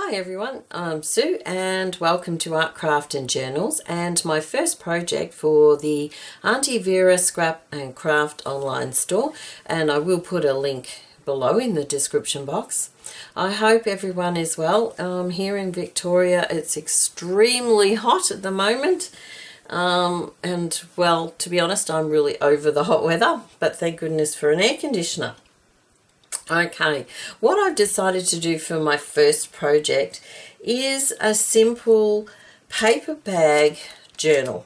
Hi everyone, I'm Sue and welcome to Art, Craft and Journals, and my first project for the Aunty Vera Scrap and Craft online store, and I will put a link below in the description box. I hope everyone is well. Here in Victoria it's extremely hot at the moment, and well, to be honest, I'm really over the hot weather, but thank goodness for an air conditioner. Okay, what I've decided to do for my first project is a simple paper bag journal.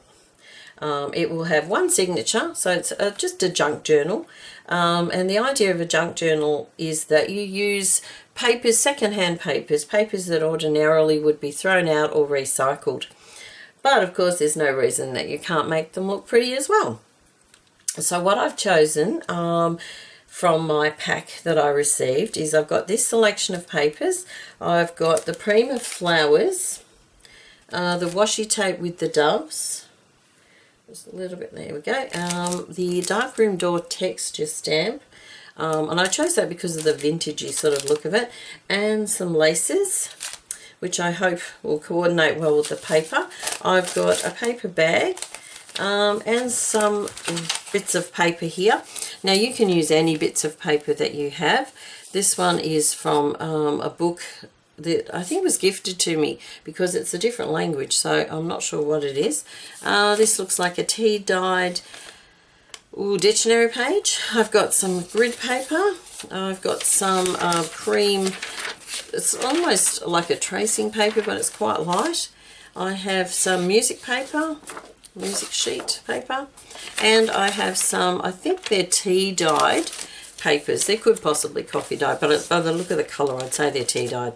It will have one signature, so it's just a junk journal. And the idea of a junk journal is that you use papers, secondhand papers that ordinarily would be thrown out or recycled. But of course there's no reason that you can't make them look pretty as well. So what I've chosen from my pack that I received is I've got this selection of papers. I've got the Prima flowers, the washi tape with the doves, just a little bit, there we go, the darkroom door texture stamp, and I chose that because of the vintagey sort of look of it, and some laces, which I hope will coordinate well with the paper. I've got a paper bag, and some bits of paper here. Now you can use any bits of paper that you have. This one is from a book that I think was gifted to me because it's a different language, so I'm not sure what it is. This looks like a tea-dyed dictionary page. I've got some grid paper. I've got some cream, it's almost like a tracing paper but it's quite light. I have some music paper, music sheet paper, and I have some, I think they're tea dyed papers. They could possibly coffee dyed, but by the look of the colour I'd say they're tea dyed.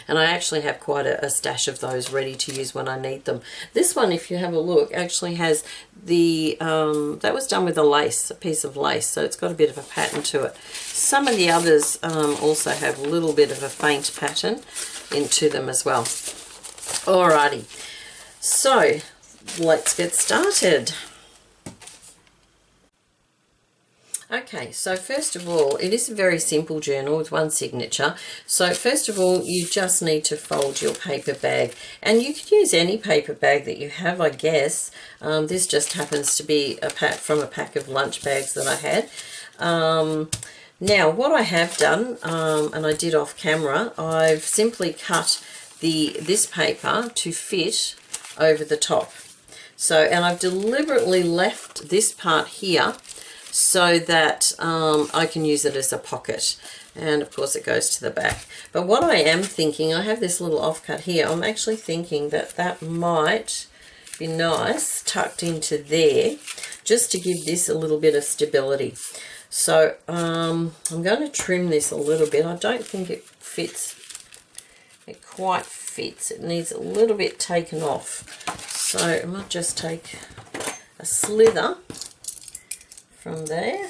And I actually have quite a stash of those ready to use when I need them. This one, if you have a look, actually has the, that was done with a lace, a piece of lace, so it's got a bit of a pattern to it. Some of the others also have a little bit of a faint pattern into them as well. Alrighty, so let's get started. Okay, so first of all, it is a very simple journal with one signature. So first of all, you just need to fold your paper bag, and you could use any paper bag that you have, I guess. This just happens to be a pack from a pack of lunch bags that I had. Now, what I have done, and I did off camera, I've simply cut this paper to fit over the top. So, and I've deliberately left this part here so that I can use it as a pocket, and of course it goes to the back. But what I am thinking, I have this little offcut here, I'm actually thinking that that might be nice tucked into there, just to give this a little bit of stability. So I'm going to trim this a little bit. I don't think it fits, it quite fits, it needs a little bit taken off. So I might just take a slither from there.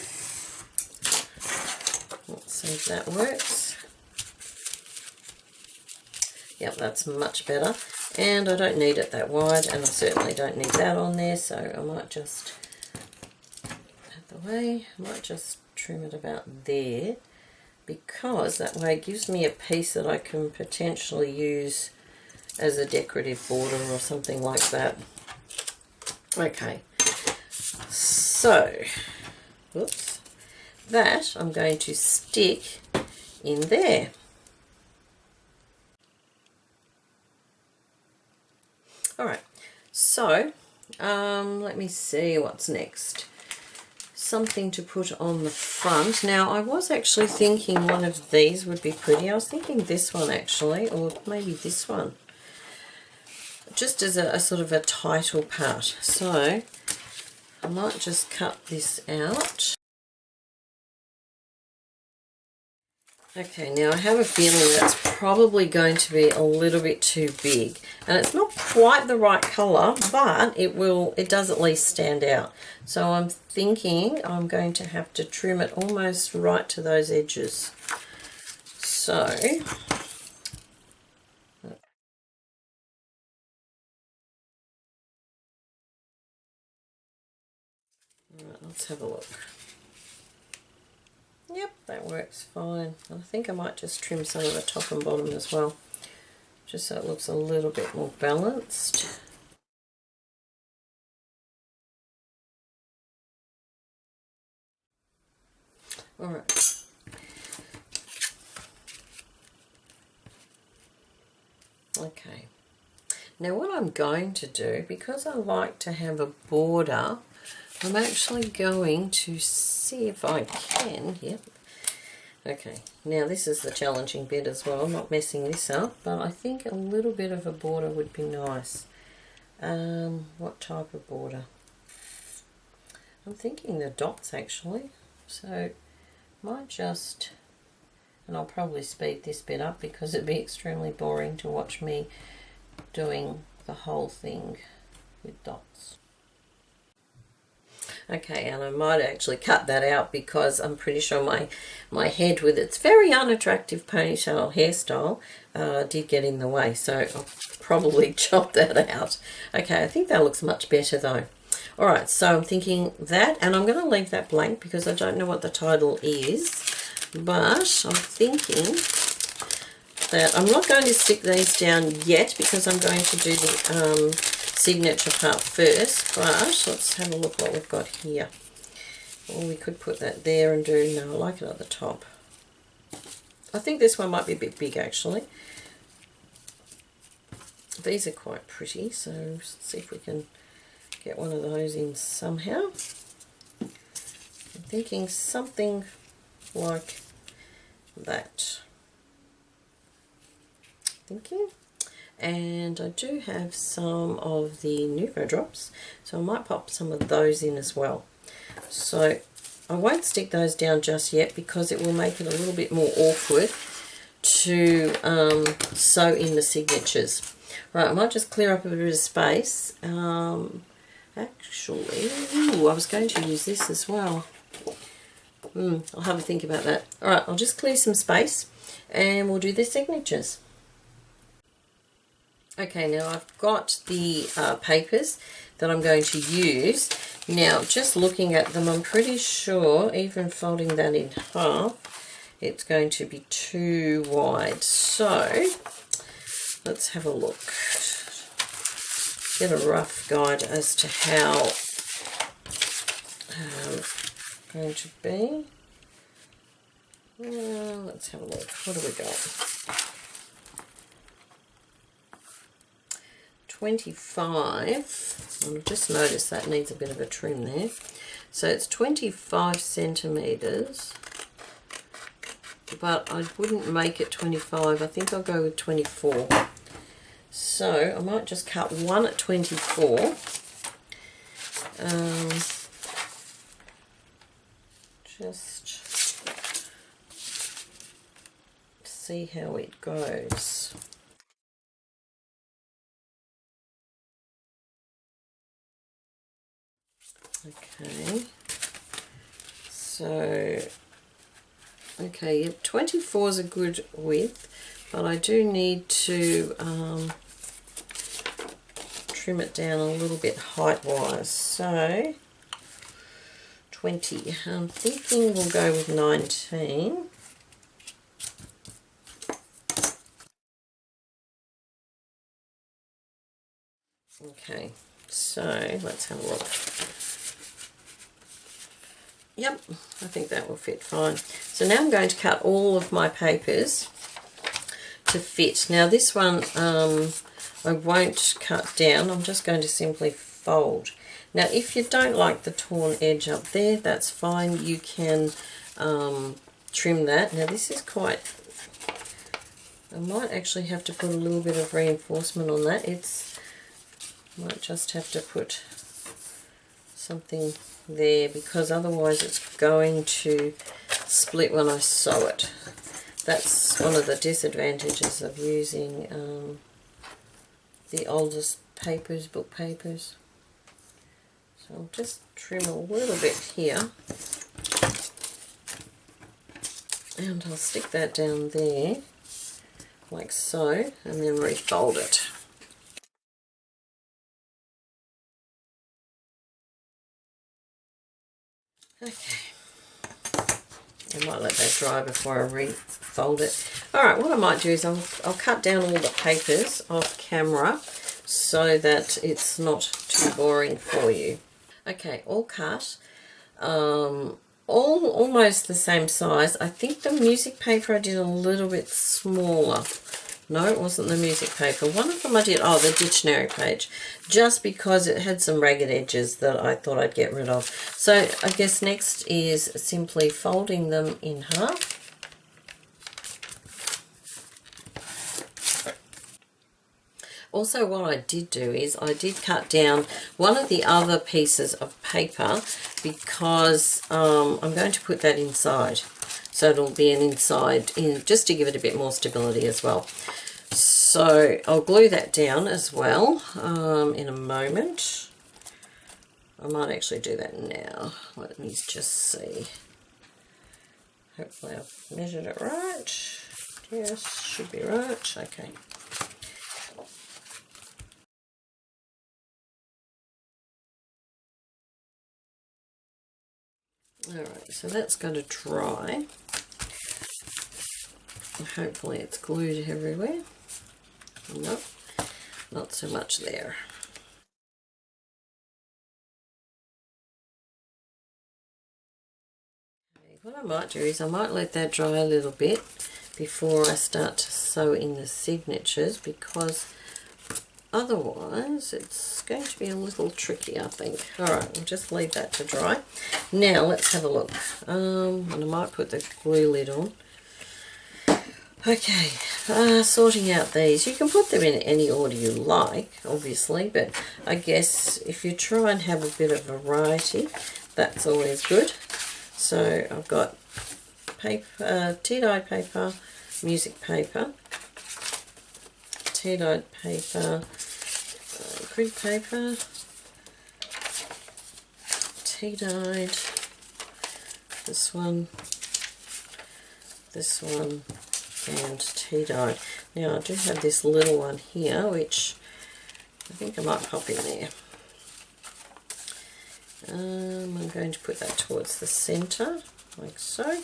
Let's see if that works. Yep, that's much better. And I don't need it that wide, and I certainly don't need that on there, so I might just, out the way, I might just trim it about there, because that way it gives me a piece that I can potentially use as a decorative border or something like that. Okay, so whoops, that I'm going to stick in there. Alright, so let me see what's next. Something to put on the front. Now, I was actually thinking one of these would be pretty. I was thinking this one actually, or maybe this one, just as a sort of a title part. So I might just cut this out. Okay, now I have a feeling that's probably going to be a little bit too big, and it's not quite the right colour, but it does at least stand out. So I'm thinking I'm going to have to trim it almost right to those edges. So let's have a look. Yep, that works fine. I think I might just trim some of the top and bottom as well. just so it looks a little bit more balanced. Alright. Okay. Now what I'm going to do, because I like to have a border, I'm actually going to see if I can. Yep. Okay, now this is the challenging bit as well, not messing this up, but I think a little bit of a border would be nice. What type of border? I'm thinking the dots actually, so might just, and I'll probably speed this bit up because it'd be extremely boring to watch me doing the whole thing with dots. Okay, and I might actually cut that out because I'm pretty sure my head with its very unattractive ponytail hairstyle did get in the way, so I'll probably chop that out. Okay, I think that looks much better though. Alright, so I'm thinking that, and I'm going to leave that blank because I don't know what the title is, but I'm thinking that I'm not going to stick these down yet because I'm going to do the signature part first, but let's have a look what we've got here. Or we could put that there and do, no, I like it at the top. I think this one might be a bit big actually. These are quite pretty, so let's see if we can get one of those in somehow. I'm thinking something like that. Thinking. And I do have some of the Nuvo drops, so I might pop some of those in as well. So I won't stick those down just yet because it will make it a little bit more awkward to sew in the signatures. Right, I might just clear up a bit of space. Actually, ooh, I was going to use this as well. I'll have a think about that. Alright, I'll just clear some space and we'll do the signatures. Okay, now I've got the papers that I'm going to use. Now, just looking at them, I'm pretty sure, even folding that in half, it's going to be too wide. So, let's have a look. Get a rough guide as to how it's going to be. Let's have a look. What do we got? 25, and I've just noticed that needs a bit of a trim there. So it's 25 centimetres, but I wouldn't make it 25. I think I'll go with 24. So I might just cut one at 24. Just see how it goes. Okay, so, okay, yep, 24 is a good width, but I do need to trim it down a little bit height-wise. So, 20, I'm thinking we'll go with 19. Okay, so let's have a look. Yep, I think that will fit fine. So now I'm going to cut all of my papers to fit. Now this one I won't cut down, I'm just going to simply fold. Now if you don't like the torn edge up there, that's fine, you can trim that. Now this is quite, I might actually have to put a little bit of reinforcement on that. Might just have to put something there because otherwise it's going to split when I sew it. That's one of the disadvantages of using the oldest papers, book papers. So I'll just trim a little bit here and I'll stick that down there like so and then refold it. Okay, I might let that dry before I refold it. Alright, what I might do is I'll cut down all the papers off camera so that it's not too boring for you. Okay, all cut. All almost the same size. I think the music paper I did a little bit smaller. No, it wasn't the music paper. One of them I did, oh, the dictionary page, just because it had some ragged edges that I thought I'd get rid of. So I guess next is simply folding them in half. Also, what I did do is I did cut down one of the other pieces of paper because I'm going to put that inside. So it'll be an inside, just to give it a bit more stability as well. So I'll glue that down as well in a moment. I might actually do that now. Let me just see. Hopefully I've measured it right. Yes, should be right. Okay. Alright, so that's going to dry. Hopefully it's glued everywhere. Nope, not so much there. Okay, what I might do is I might let that dry a little bit before I start to sew in the signatures, because otherwise it's going to be a little tricky, I think. Alright, we'll just leave that to dry. Now let's have a look. And I might put the glue lid on. Okay, sorting out these. You can put them in any order you like, obviously, but I guess if you try and have a bit of variety, that's always good. So I've got paper, tea-dyed paper, music paper, tea-dyed paper, grid paper, tea-dyed, this one, and tea-dyed. Now I do have this little one here, which I think I might pop in there. I'm going to put that towards the centre, like so.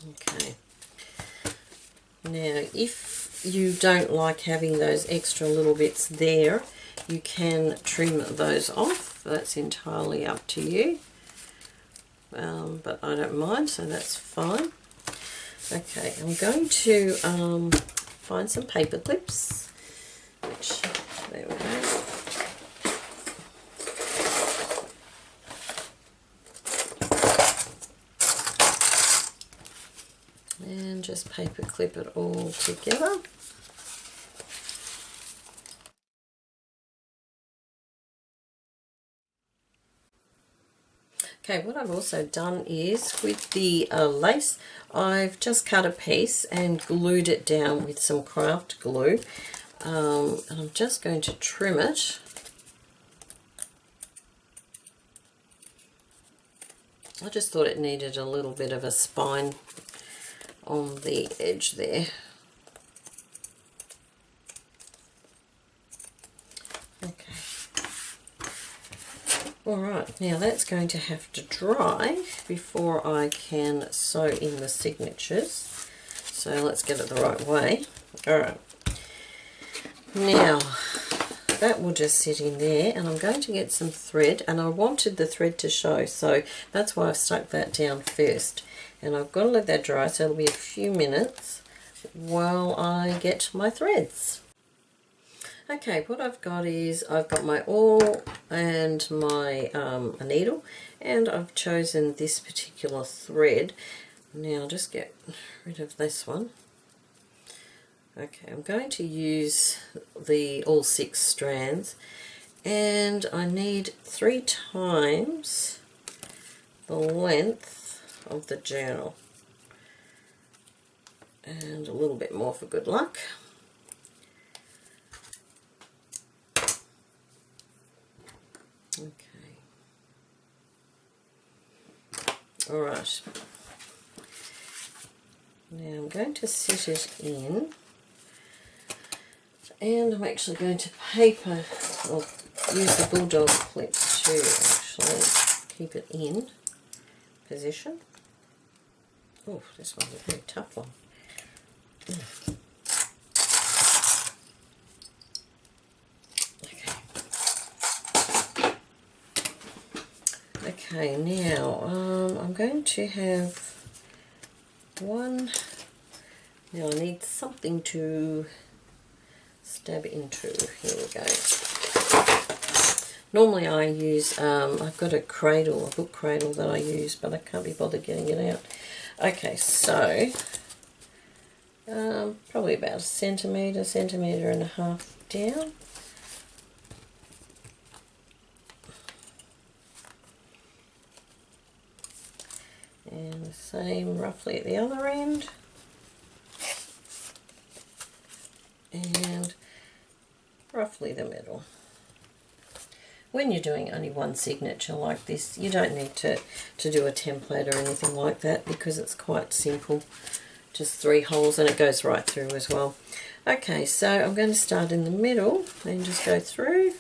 Okay. Now, if you don't like having those extra little bits there, you can trim those off. That's entirely up to you. But I don't mind, so that's fine. Okay, I'm going to find some paper clips, which, there we go. And just paper clip it all together. Okay, what I've also done is with the lace, I've just cut a piece and glued it down with some craft glue. And I'm just going to trim it. I just thought it needed a little bit of a spine on the edge there. Okay. Alright, now that's going to have to dry before I can sew in the signatures. So let's get it the right way. Alright. Now, that will just sit in there, and I'm going to get some thread, and I wanted the thread to show, so that's why I've stuck that down first. And I've got to let that dry, so it'll be a few minutes while I get my threads. Okay, what I've got is I've got my awl and my a needle, and I've chosen this particular thread. Now I'll just get rid of this one. Okay, I'm going to use all 6 strands, and I need 3 times the length of the journal, and a little bit more for good luck. Okay. Alright. Now I'm going to sit it in And I'm actually going to paper, or use the bulldog clips to actually keep it in position. Oh, this one's a very tough one. Okay, now I'm going to have one. Now I need something to stab into. Here we go. Normally I use, I've got a cradle, a book cradle that I use, but I can't be bothered getting it out. Okay, so probably about a centimetre and a half down. And the same roughly at the other end. And roughly the middle. When you're doing only one signature like this, you don't need to do a template or anything like that, because it's quite simple. Just 3 holes and it goes right through as well. Okay, so I'm going to start in the middle and just go through.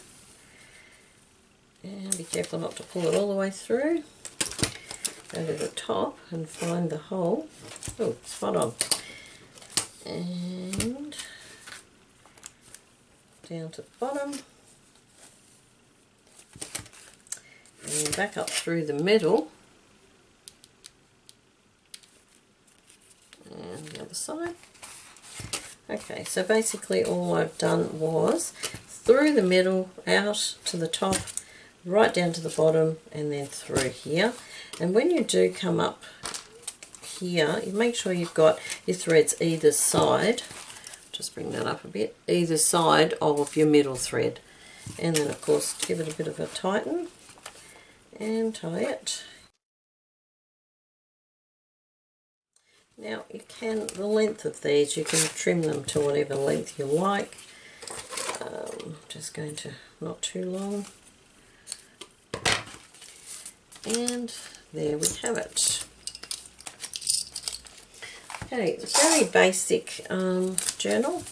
And be careful not to pull it all the way through. Go to the top and find the hole. Oh, spot on. And down to the bottom. And back up through the middle. And the other side. Okay, so basically all I've done was through the middle, out to the top, right down to the bottom, and then through here. And when you do come up here, you make sure you've got your threads either side. Just bring that up a bit. Either side of your middle thread. And then of course give it a bit of a tighten and tie it. Now you can, the length of these, you can trim them to whatever length you like. Just going to, not too long. And there we have it. Okay, very basic journal.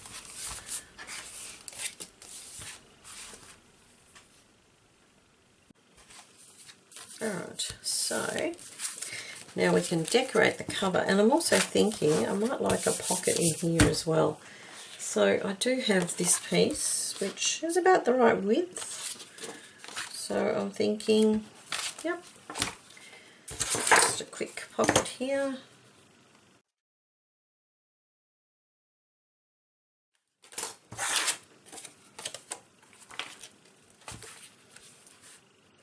Alright, so now we can decorate the cover, and I'm also thinking I might like a pocket in here as well. So I do have this piece which is about the right width, so I'm thinking, yep, just a quick pocket here.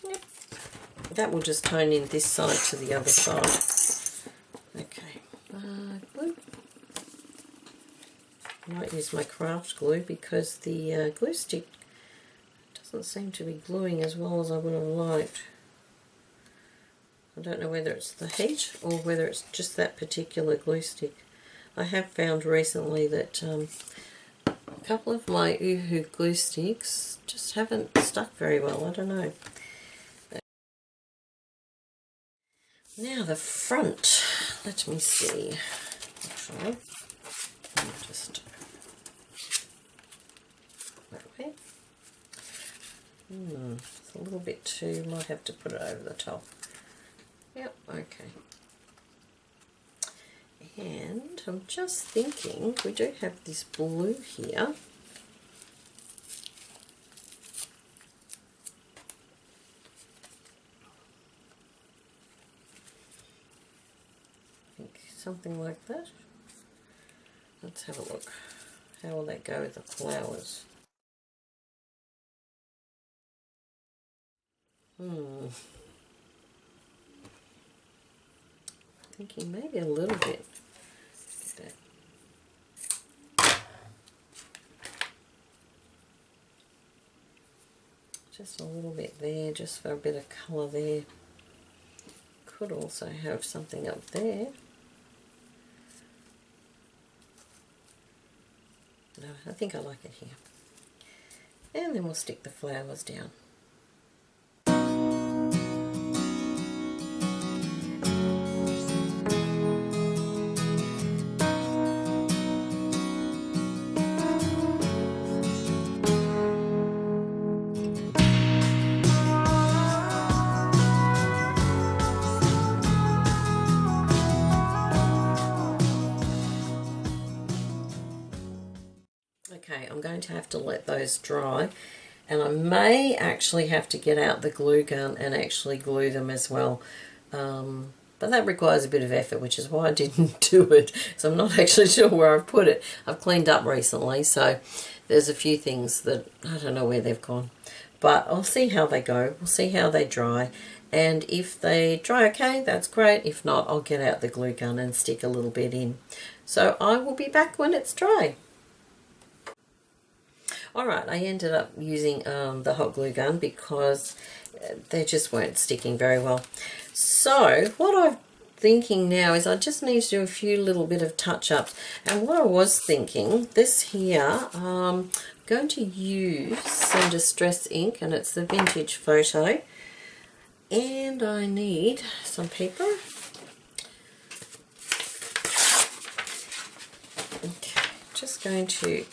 Yep. That will just tone in this side to the other side. Okay, glue. I might use my craft glue because the glue stick doesn't seem to be gluing as well as I would have liked. I don't know whether it's the heat or whether it's just that particular glue stick. I have found recently that a couple of my Uhu glue sticks just haven't stuck very well. I don't know. Now the front. Let me see. Actually, just that way. It's a little bit too. Might have to put it over the top. Yep. Okay. And I'm just thinking, we do have this blue here. I think something like that. Let's have a look. How will that go with the flowers? Thinking maybe a little bit. Just a little bit there, just for a bit of colour there. Could also have something up there. No, I think I like it here. And then we'll stick the flowers down. Okay, I'm going to have to let those dry, and I may actually have to get out the glue gun and actually glue them as well. But that requires a bit of effort, which is why I didn't do it. So I'm not actually sure where I've put it. I've cleaned up recently, so there's a few things that I don't know where they've gone. But I'll see how they go. We'll see how they dry. And if they dry okay, that's great. If not, I'll get out the glue gun and stick a little bit in. So I will be back when it's dry. Alright, I ended up using the hot glue gun because they just weren't sticking very well. So what I'm thinking now is I just need to do a few little bit of touch-ups. And what I was thinking, this here, I'm going to use some distress ink, and it's the Vintage Photo. And I need some paper. Okay, just going to,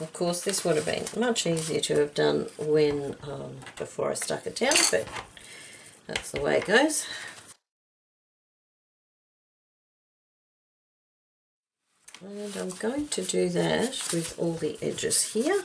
of course this would have been much easier to have done when before I stuck it down, but that's the way it goes. And I'm going to do that with all the edges here.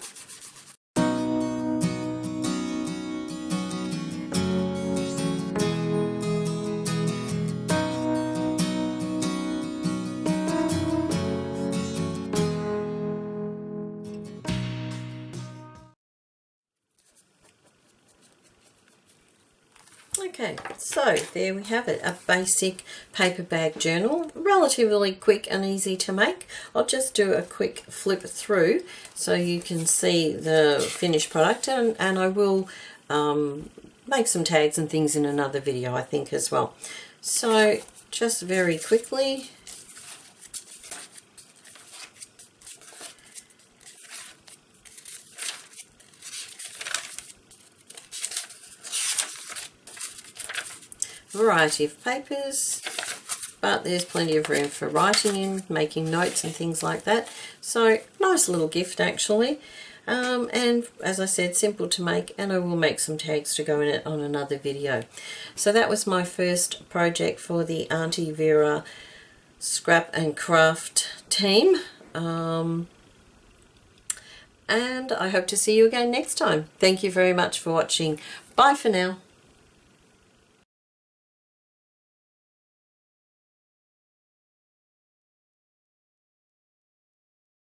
Okay, so there we have it, a basic paper bag journal, relatively quick and easy to make. I'll just do a quick flip through so you can see the finished product, and I will make some tags and things in another video, I think, as well. So just very quickly, variety of papers, but there's plenty of room for writing in, making notes and things like that. So nice little gift actually, and as I said, simple to make, and I will make some tags to go in it on another video. So that was my first project for the Aunty Vera Scrap and Craft team, and I hope to see you again next time. Thank you very much for watching. Bye for now.